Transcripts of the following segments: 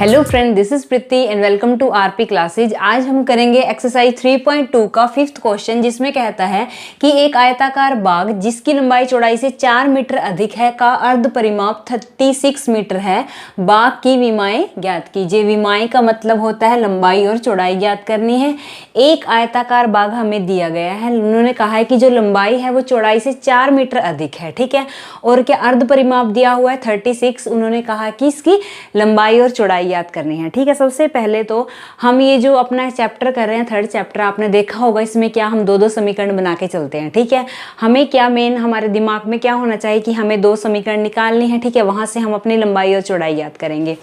Hello friend, this is Preeti and welcome to RP classes. आज हम करेंगे एक्सरसाइज 3.2 का 5th क्वेश्चन, जिसमें कहता है कि एक आयताकार बाग जिसकी लंबाई चौड़ाई से 4 मीटर अधिक है का अर्ध परिमाप 36 मीटर है। बाग की विमाएं ज्ञात कीजिए। विमाएं का मतलब होता है लंबाई और चौड़ाई ज्ञात करनी है। एक आयताकार बाग हमें दिया गया है, उन्होंने कहा है कि जो लंबाई है वो चौड़ाई से 4 मीटर अधिक है, ठीक है। और क्या अर्ध परिमाप दिया हुआ है 36। उन्होंने कहा कि इसकी लंबाई और चौड़ाई याद करनी है, ठीक है। सबसे पहले तो हम ये जो अपना चैप्टर कर रहे हैं, 3rd चैप्टर, आपने देखा होगा इसमें क्या हम दो समीकरण बना के चलते हैं, ठीक है। हमें क्या मेन हमारे दिमाग में क्या होना चाहिए कि हमें 2 समीकरण निकालनी है, ठीक है। वहां से हम अपनी लंबाई और चौड़ाई याद करेंगे,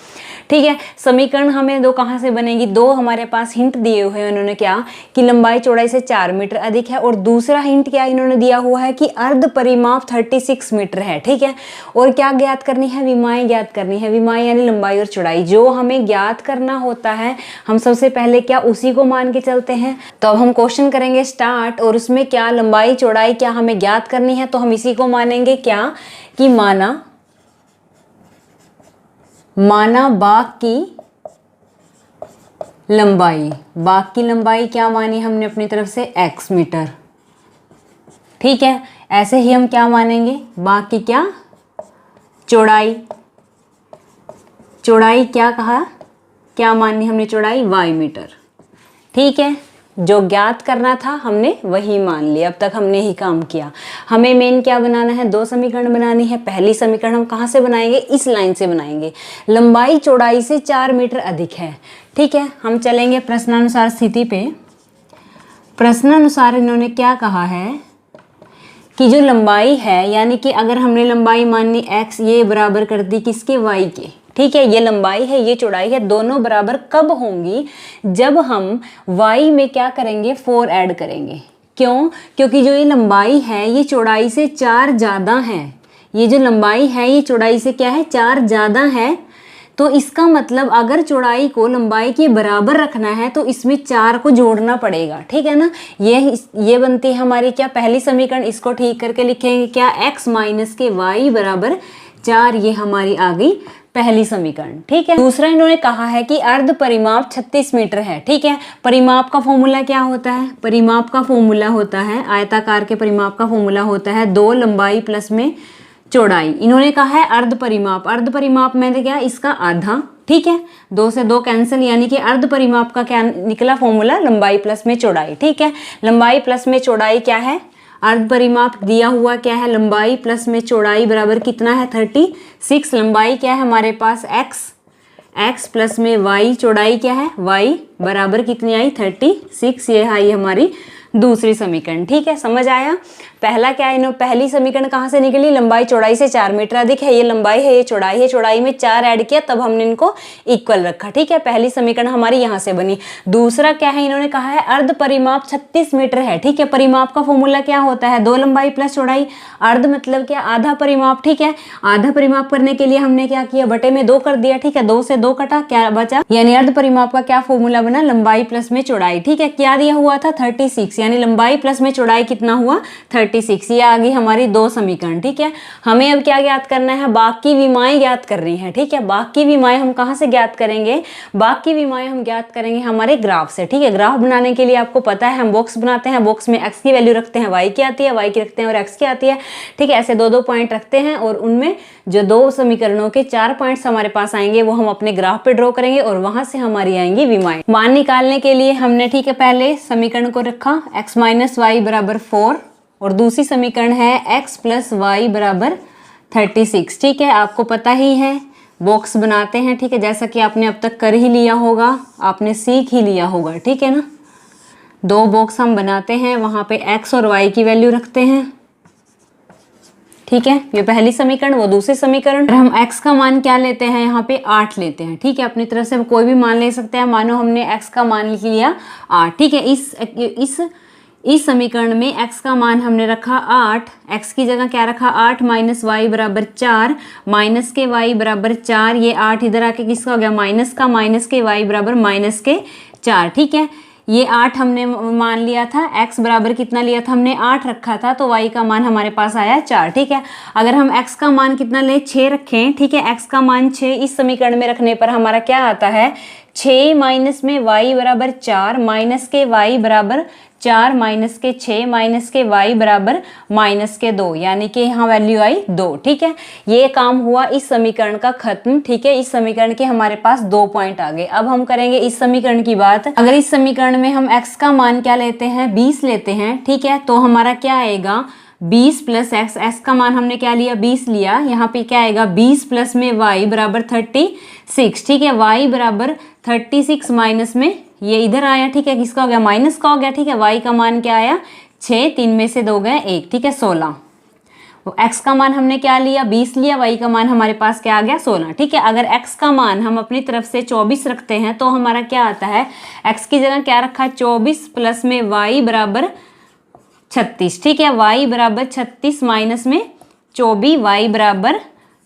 ठीक है। समीकरण हमें 2 कहाँ से बनेगी? 2 हमारे पास हिंट दिए हुए हैं उन्होंने, क्या कि लंबाई चौड़ाई से 4 मीटर अधिक है, और दूसरा हिंट क्या इन्होंने दिया हुआ है कि अर्ध परिमाप 36 मीटर है, ठीक है। और क्या ज्ञात करनी है? विमाएं ज्ञात करनी है। विमाएं यानी लंबाई और चौड़ाई जो हमें ज्ञात करना होता है, हम सबसे पहले क्या उसी को मान के चलते हैं। तो अब हम क्वेश्चन करेंगे स्टार्ट, और उसमें क्या लंबाई चौड़ाई क्या हमें ज्ञात करनी है, तो हम इसी को मानेंगे क्या कि माना बाग की लंबाई क्या मानी हमने अपनी तरफ से? x मीटर, ठीक है। ऐसे ही हम क्या मानेंगे? बाग की क्या चौड़ाई क्या कहा, क्या मानी हमने? चौड़ाई y मीटर, ठीक है। जो ज्ञात करना था हमने वही मान लिया। अब तक हमने ही काम किया। हमें मेन क्या बनाना है? 2 समीकरण बनानी है। पहली समीकरण हम कहाँ से बनाएंगे? इस लाइन से बनाएंगे। लंबाई चौड़ाई से 4 मीटर अधिक है, ठीक है। हम चलेंगे प्रश्नानुसार स्थिति पे। प्रश्नानुसार इन्होंने क्या कहा है कि जो लंबाई है, यानी कि अगर हमने लंबाई मानी x, ये बराबर कर दी किसके? y के, ठीक है। ये लंबाई है, ये चौड़ाई है, दोनों बराबर कब होंगी? जब हम y में क्या करेंगे? 4 ऐड करेंगे। क्यों? क्योंकि जो ये लंबाई है ये चौड़ाई से 4 ज़्यादा है। ये जो लंबाई है ये चौड़ाई से क्या है? 4 ज़्यादा है। तो इसका मतलब अगर चौड़ाई को लंबाई के बराबर रखना है तो इसमें 4 को जोड़ना पड़ेगा, ठीक है ना। ये बनती है हमारी क्या पहली समीकरण। इसको ठीक करके लिखेंगे क्या? x माइनस के y बराबर 4। ये हमारी आ गई पहली समीकरण, ठीक है। दूसरा इन्होंने कहा है कि अर्ध परिमाप 36 मीटर है, ठीक है। परिमाप का फॉर्मूला क्या होता है? परिमाप का फॉर्मूला होता है, आयताकार के परिमाप का फॉर्मूला होता है 2 लंबाई प्लस में चौड़ाई। इन्होंने कहा है अर्ध परिमाप में क्या? इसका आधा, ठीक है। 2 से 2 कैंसिल, यानी कि अर्ध परिमाप का क्या निकला फॉर्मूला? लंबाई प्लस में चौड़ाई, ठीक है। लंबाई प्लस में चौड़ाई क्या है? अर्ध परिमाप दिया हुआ क्या है? लंबाई प्लस में चौड़ाई बराबर कितना है? 36। लंबाई क्या है हमारे पास? x प्लस में y, चौड़ाई क्या है? y बराबर कितनी आई? 36। ये आई हमारी दूसरी समीकरण, ठीक है। समझ आया? पहला क्या है? पहली समीकरण कहाँ से निकली? लंबाई चौड़ाई से 4 मीटर अधिक है। ये लंबाई है, ये चौड़ाई है। चौड़ाई में 4 ऐड किया तब हमने इनको इक्वल रखा, ठीक है। पहली समीकरण हमारी यहाँ से बनी। दूसरा क्या है? इन्होंने कहा है अर्ध परिमाप 36 मीटर है, ठीक है। परिमाप का फॉर्मूला क्या होता है? 2 लंबाई प्लस चौड़ाई। अर्ध मतलब क्या? आधा परिमाप, ठीक है। आधा परिमाप करने के लिए हमने क्या किया? बटे में 2 कर दिया, ठीक है। 2 से 2 कटा, क्या बचा? यानी अर्ध परिमाप का क्या फॉर्मूला बना? लंबाई प्लस में चौड़ाई, ठीक है। क्या दिया हुआ था? 36, यानी लंबाई प्लस में चौड़ाई कितना हुआ? 36। ये आ गई हमारी 2 समीकरण, ठीक है। हमें अब क्या ज्ञात करना है? बाग की विमाएं ज्ञात करनी है, ठीक है। बाग की विमाएं हम कहाँ से ज्ञात करेंगे? बाग की विमाएं हम ज्ञात करेंगे हमारे ग्राफ से, ठीक है। ग्राफ बनाने के लिए आपको पता है हम बॉक्स बनाते हैं, बॉक्स में x की वैल्यू रखते हैं, y की आती है, y की रखते हैं और x की आती है, ठीक है। ऐसे 2-2 पॉइंट रखते हैं और उनमें जो 2 समीकरणों के 4 पॉइंट्स हमारे पास आएंगे वो हम अपने ग्राफ पे ड्रॉ करेंगे और वहां से हमारी आएंगी विमाएं। मान निकालने के लिए हमने, ठीक है, पहले समीकरण को रखा x माइनस वाई बराबर 4, और दूसरी समीकरण है x प्लस वाई बराबर 36, ठीक है। आपको पता ही है बॉक्स बनाते हैं, ठीक है, जैसा कि आपने अब तक कर ही लिया होगा, आपने सीख ही लिया होगा, ठीक है ना। 2 बॉक्स हम बनाते हैं, वहां पे x और y की वैल्यू रखते हैं, ठीक है। ये पहली समीकरण, वो दूसरी समीकरण। हम x का मान क्या लेते हैं? यहाँ पे 8 लेते हैं, ठीक है। अपनी तरफ से कोई भी मान ले सकते हैं। मानो हमने x का मान लिया 8, ठीक है। इस समीकरण में x का मान हमने रखा 8, x की जगह क्या रखा? 8 माइनस वाई बराबर 4, माइनस के y बराबर 4। ये 8 इधर आके किसका हो गया? माइनस का, माइनस के y बराबर माइनस के 4, ठीक है। ये 8 हमने मान लिया था, x बराबर कितना लिया था हमने 8 रखा था, तो y का मान हमारे पास आया 4। ठीक है, अगर हम x का मान कितना लें 6 रखें, ठीक है, x का मान 6 इस समीकरण में रखने पर हमारा क्या आता है 6 माइनस में y बराबर 4 माइनस के y बराबर 4 माइनस के 6 माइनस के y बराबर माइनस के 2, यानी कि यहाँ वैल्यू आई 2। ठीक है, ये काम हुआ इस समीकरण का खत्म। ठीक है, इस समीकरण के हमारे पास 2 पॉइंट आ गए। अब हम करेंगे इस समीकरण की बात। अगर इस समीकरण में हम x का मान क्या लेते हैं 20 लेते हैं, ठीक है, तो हमारा क्या आएगा 20 प्लस x का मान हमने क्या लिया 20 लिया, यहाँ पे क्या आएगा 20 प्लस में y बराबर 36। ठीक है, y बराबर 36 माइनस में ये इधर आया, ठीक है, किसका हो गया माइनस का हो गया। ठीक है, y का मान क्या आया 6, 3 में से 2 गए 1, ठीक है 16। x का मान हमने क्या लिया 20 लिया, y का मान हमारे पास क्या आ गया 16। ठीक है, अगर x का मान हम अपनी तरफ से 24 रखते हैं तो हमारा क्या आता है x की जगह क्या रखा है 24 प्लस में y बराबर 36। ठीक है, y बराबर 36 माइनस में 24, y बराबर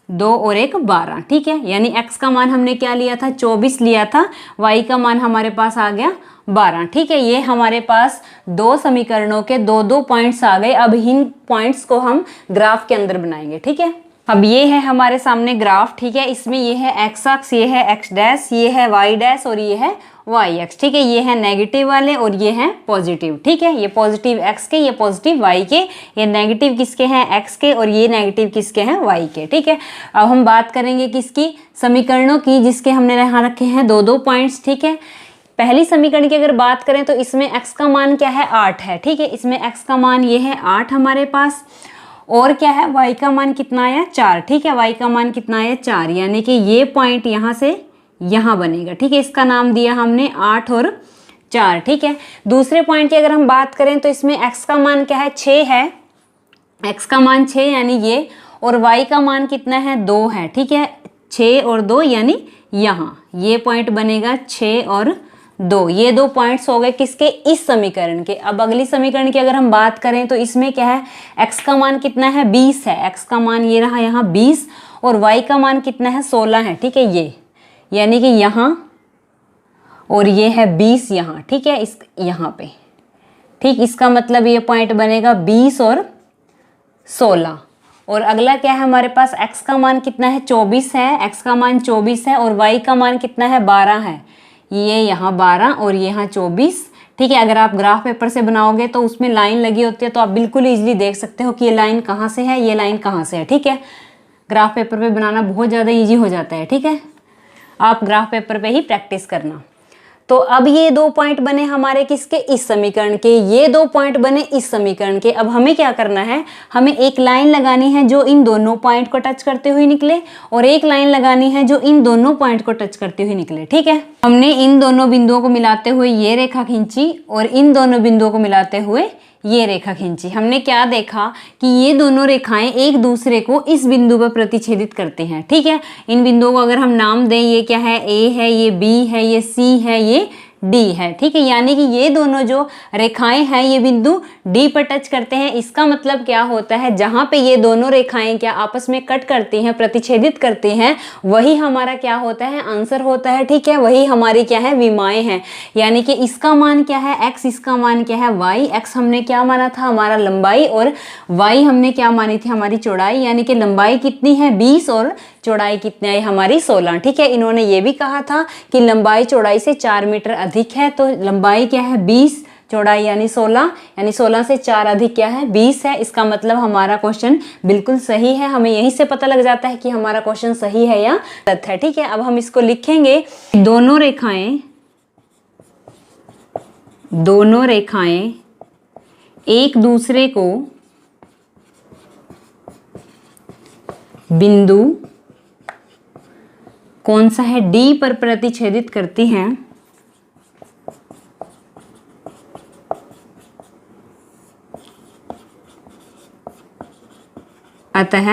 2 और 1 12। ठीक है, यानी x का मान हमने क्या लिया था 24 लिया था, y का मान हमारे पास आ गया 12। ठीक है, ये हमारे पास 2 समीकरणों के 2-2 पॉइंट्स आ गए। अब इन पॉइंट्स को हम ग्राफ के अंदर बनाएंगे। ठीक है, अब ये है हमारे सामने ग्राफ। ठीक है, इसमें ये है x अक्ष, ये है x डैश, ये है y डैश और ये है y अक्ष। ठीक है, ये है नेगेटिव वाले और ये है पॉजिटिव। ठीक है, ये पॉजिटिव x के, ये पॉजिटिव y के, ये नेगेटिव किसके हैं x के और ये नेगेटिव किसके हैं y के। ठीक है, अब हम बात करेंगे किसकी समीकरणों की जिसके हमने यहाँ रखे हैं 2-2 पॉइंट्स। ठीक है, पहली समीकरण की अगर बात करें तो इसमें x का मान क्या है 8 है। ठीक है, इसमें x का मान ये है 8 हमारे पास, और क्या है y का मान कितना आया 4। ठीक है, y का मान कितना आया 4, यानी कि ये पॉइंट यहाँ से यहाँ बनेगा। ठीक है, इसका नाम दिया हमने 8 और 4। ठीक है, दूसरे पॉइंट की अगर हम बात करें तो इसमें x का मान क्या है 6 है, x का मान 6 यानी ये, और y का मान कितना है 2 है। ठीक है, 6 और 2 यानी यहाँ ये पॉइंट बनेगा 6 और 2। ये 2 पॉइंट्स हो गए किसके इस समीकरण के। अब अगली समीकरण की अगर हम बात करें तो इसमें क्या है x का मान कितना है 20 है, x का मान ये रहा यहाँ 20, और y का मान कितना है 16 है। ठीक है, ये यानी कि यहाँ और ये है 20 यहाँ। ठीक है, इस यहाँ पे, ठीक, इसका मतलब ये पॉइंट बनेगा 20 और 16। और अगला क्या है हमारे पास x का मान कितना है 24 है, x का मान 24 है, और y का मान कितना है 12 है, ये यहाँ 12 और ये यहाँ 24। ठीक है, अगर आप ग्राफ पेपर से बनाओगे तो उसमें लाइन लगी होती है तो आप बिल्कुल इजीली देख सकते हो कि ये लाइन कहाँ से है, ये लाइन कहाँ से है। ठीक है, ग्राफ पेपर पे बनाना बहुत ज़्यादा इजी हो जाता है। ठीक है, आप ग्राफ पेपर पे ही प्रैक्टिस करना। तो अब ये 2 पॉइंट बने हमारे किसके इस समीकरण के, ये 2 पॉइंट बने इस समीकरण के। अब हमें क्या करना है, हमें एक लाइन लगानी है जो इन दोनों पॉइंट को टच करते हुए निकले, और एक लाइन लगानी है जो इन दोनों पॉइंट को टच करते हुए निकले। ठीक है, हमने इन दोनों बिंदुओं को मिलाते हुए ये रेखा खींची और इन दोनों बिंदुओं को मिलाते हुए ये रेखा खींची। हमने क्या देखा कि ये दोनों रेखाएं एक दूसरे को इस बिंदु पर प्रतिच्छेदित करते हैं। ठीक है, इन बिंदुओं को अगर हम नाम दें, ये क्या है A है, ये B है, ये C है, ये D है। ठीक है, यानी कि ये दोनों जो रेखाएं हैं ये बिंदु D पर टच करते हैं। इसका मतलब क्या होता है, जहां पे ये दोनों रेखाएं क्या आपस में कट करती हैं, प्रतिच्छेदित करती हैं, वही हमारा क्या होता है आंसर होता है। ठीक है, वही हमारी क्या है विमाएं हैं। यानी कि इसका मान क्या है x, इसका मान क्या है y। x हमने क्या माना था हमारा लंबाई, और y हमने क्या मानी थी हमारी चौड़ाई, यानी कि लंबाई कितनी है 20 और चौड़ाई कितनी है हमारी 16। ठीक है, इन्होंने ये भी कहा था कि लंबाई चौड़ाई से 4 मीटर अधिक है, तो लंबाई क्या है 20, चौड़ाई यानी 16, यानी 16 से 4 अधिक क्या है 20 है। इसका मतलब हमारा क्वेश्चन बिल्कुल सही है। हमें यहीं से पता लग जाता है कि हमारा क्वेश्चन सही है या गलत है। ठीक है, अब हम इसको लिखेंगे, दोनों रेखाएं एक दूसरे को बिंदु कौन सा है D पर प्रतिच्छेदित करती हैं, अतः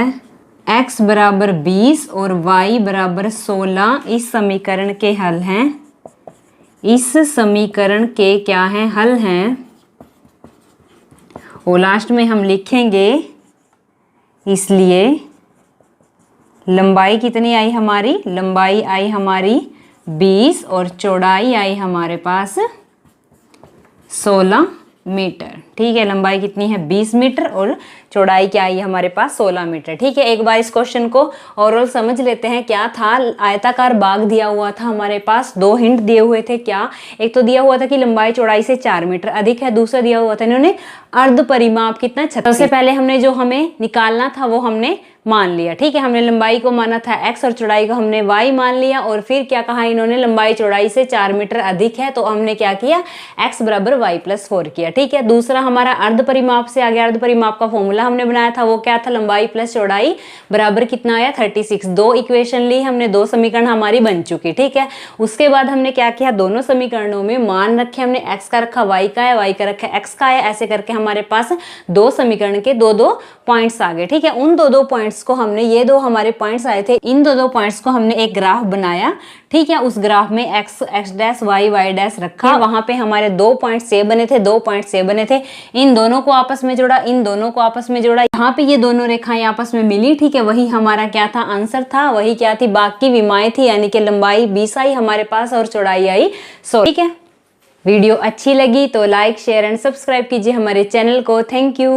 x बराबर 20 और y बराबर 16 इस समीकरण के हल हैं। इस समीकरण के क्या हैं हल हैं, और लास्ट में हम लिखेंगे इसलिए लंबाई कितनी आई हमारी, लंबाई आई हमारी 20 और चौड़ाई आई हमारे पास 16 मीटर। ठीक है, लंबाई कितनी है 20 मीटर और चौड़ाई क्या आई है हमारे पास 16 मीटर। ठीक है, एक बार इस क्वेश्चन को ओवरऑल समझ लेते हैं। क्या था, आयताकार बाग दिया हुआ था हमारे पास, दो हिंट दिए हुए थे। क्या, एक तो दिया हुआ था कि लंबाई चौड़ाई से 4 मीटर अधिक है, दूसरा दिया हुआ था इन्होंने अर्ध परिमाप कितना 36। सबसे पहले हमने जो हमें निकालना था वो हमने मान लिया। ठीक है, हमने लंबाई को माना था x और चौड़ाई को हमने y मान लिया। और फिर क्या कहा इन्होंने, लंबाई चौड़ाई से 4 मीटर अधिक है, तो हमने क्या किया, x बराबर y प्लस 4 किया। ठीक है, दूसरा हमारा अर्ध परिमाप से आ गया। अर्ध परिमाप का फॉर्मूला हमने बनाया था, वो क्या था, लंबाई प्लस चौड़ाई बराबर कितना आया 36। दो इक्वेशन ली हमने, दो समीकरण हमारी बन चुकी। ठीक है, उसके बाद हमने क्या किया, दोनों समीकरणों में मान रखे हमने, x का रखा y का है, y का रखा x का है। ऐसे करके हमारे पास दो समीकरण के दो दो पॉइंट्स आ गए। ठीक है, उन दो दो पॉइंट्स को हमने, ये दो हमारे पॉइंट्स आए थे, इन दो दो पॉइंट्स को हमने एक ग्राफ बनाया। ठीक है, उस ग्राफ में x x dash y y dash रखा। वहां पे हमारे दो पॉइंट्स ये बने थे, दो पॉइंट्स ये बने थे। इन दोनों को आपस में जोड़ा, इन दोनों को आपस में जोड़ा, यहाँ पे ये दोनों रेखाएं आपस में मिली। ठीक है, वही हमारा क्या था, आंसर था। वही क्या थी, बाकी विमाएं थी, यानी कि लंबाई 20 आई हमारे पास और चौड़ाई आई 100। ठीक है, वीडियो अच्छी लगी तो लाइक शेयर एंड सब्सक्राइब कीजिए हमारे चैनल को। Thank you.